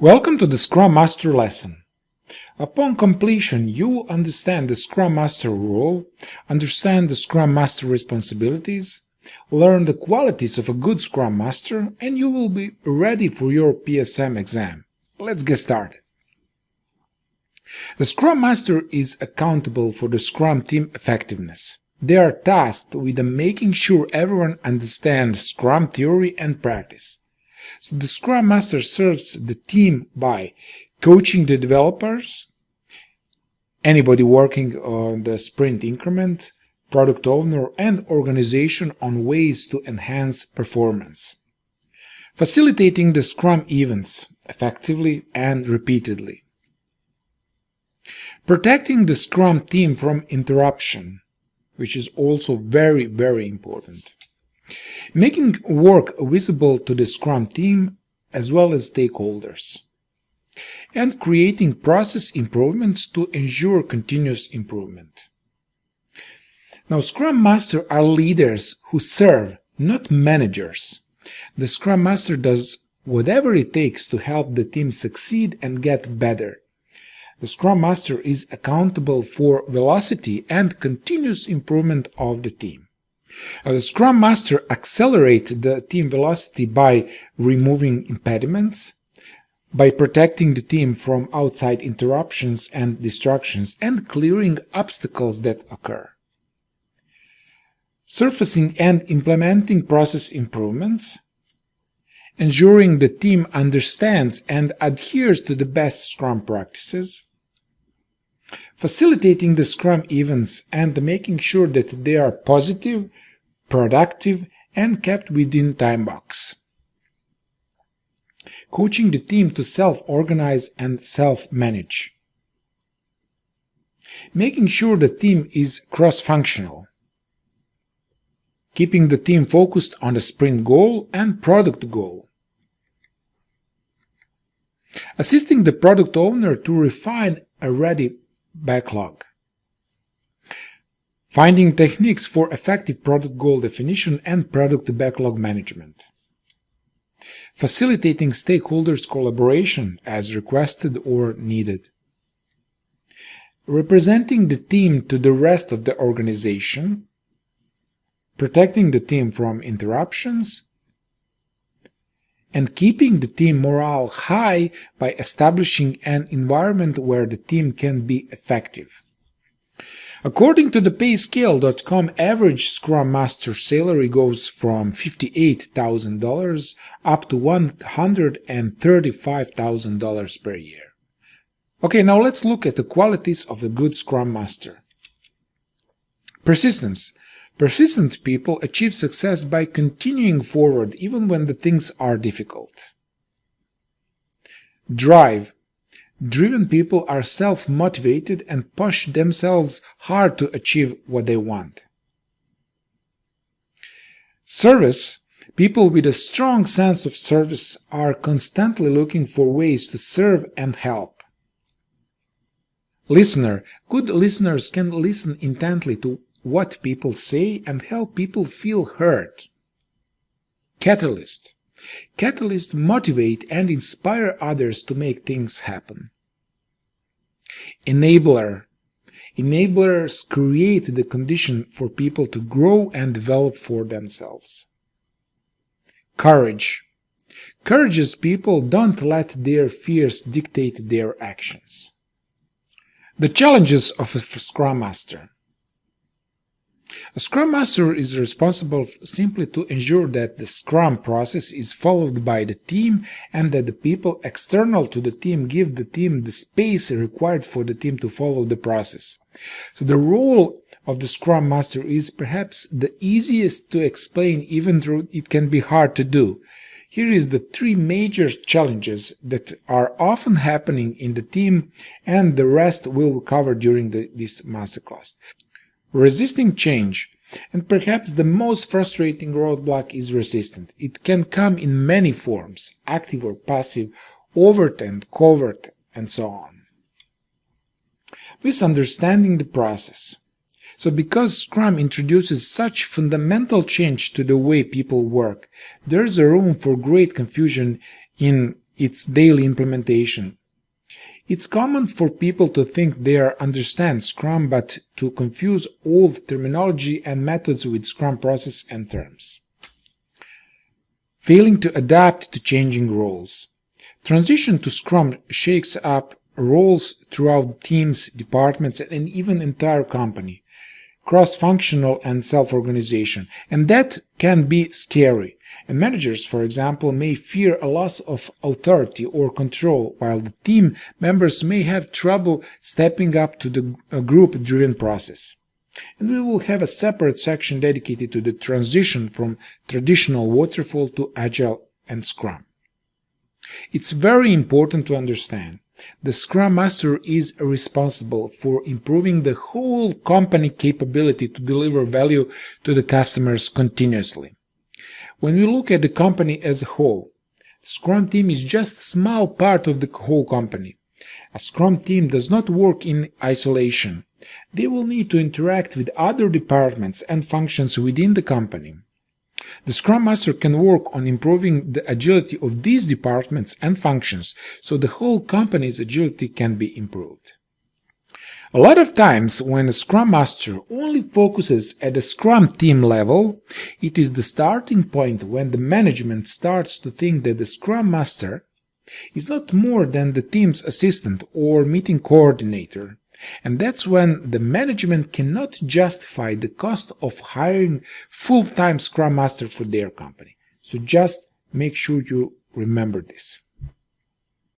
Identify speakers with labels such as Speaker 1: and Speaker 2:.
Speaker 1: Welcome to the Scrum Master lesson. Upon completion, you will understand the Scrum Master role, understand the Scrum Master responsibilities, learn the qualities of a good Scrum Master, and you will be ready for your PSM exam. Let's get started. The Scrum Master is accountable for the Scrum team effectiveness. They are tasked with making sure everyone understands Scrum theory and practice. So the Scrum Master serves the team by coaching the developers, anybody working on the sprint increment, product owner, and organization on ways to enhance performance. Facilitating the Scrum events effectively and repeatedly. Protecting the Scrum team from interruption, which is also very, very important. Making work visible to the Scrum team as well as stakeholders. And creating process improvements to ensure continuous improvement. Now, Scrum Masters are leaders who serve, not managers. The Scrum Master does whatever it takes to help the team succeed and get better. The Scrum Master is accountable for velocity and continuous improvement of the team. The Scrum Master accelerates the team velocity by removing impediments, by protecting the team from outside interruptions and distractions, and clearing obstacles that occur. Surfacing and implementing process improvements, ensuring the team understands and adheres to the best Scrum practices, facilitating the Scrum events and making sure that they are positive, productive, and kept within time box. Coaching the team to self-organize and self-manage. Making sure the team is cross-functional. Keeping the team focused on the sprint goal and product goal. Assisting the product owner to refine a ready backlog. Finding techniques for effective product goal definition and product backlog management. Facilitating stakeholders' collaboration as requested or needed. Representing the team to the rest of the organization. Protecting the team from interruptions. And keeping the team morale high by establishing an environment where the team can be effective. According to the payscale.com, average Scrum Master salary goes from $58,000 up to $135,000 per year. Okay, now let's look at the qualities of a good Scrum Master. Persistence. Persistent people achieve success by continuing forward even when the things are difficult. Drive. Driven people are self-motivated and push themselves hard to achieve what they want. Service. People with a strong sense of service are constantly looking for ways to serve and help. Listener. Good listeners can listen intently to what people say and help people feel heard. Catalyst. Catalysts motivate and inspire others to make things happen. Enabler. Enablers create the condition for people to grow and develop for themselves. Courage. Courageous people don't let their fears dictate their actions. The challenges of a Scrum Master. A Scrum Master is responsible simply to ensure that the Scrum process is followed by the team and that the people external to the team give the team the space required for the team to follow the process. So the role of the Scrum Master is perhaps the easiest to explain, even though it can be hard to do. Here is the three major challenges that are often happening in the team, and the rest we'll cover during this masterclass. Resisting change, and perhaps the most frustrating roadblock is resistance. It can come in many forms, active or passive, overt and covert, and so on. Misunderstanding the process. So because Scrum introduces such fundamental change to the way people work, there's a room for great confusion in its daily implementation. It's common for people to think they understand Scrum but to confuse all the terminology and methods with Scrum process and terms. Failing to adapt to changing roles. Transition to Scrum shakes up roles throughout teams, departments, and even entire company, cross-functional and self-organization, and that can be scary. And managers, for example, may fear a loss of authority or control, while the team members may have trouble stepping up to the group-driven process. And we will have a separate section dedicated to the transition from traditional waterfall to Agile and Scrum. It's very important to understand the Scrum Master is responsible for improving the whole company capability to deliver value to the customers continuously. When we look at the company as a whole, the Scrum team is just a small part of the whole company. A Scrum team does not work in isolation. They will need to interact with other departments and functions within the company. The Scrum Master can work on improving the agility of these departments and functions so the whole company's agility can be improved. A lot of times when a Scrum Master only focuses at the Scrum team level, it is the starting point when the management starts to think that the Scrum Master is not more than the team's assistant or meeting coordinator. And that's when the management cannot justify the cost of hiring full-time Scrum Master for their company. So just make sure you remember this.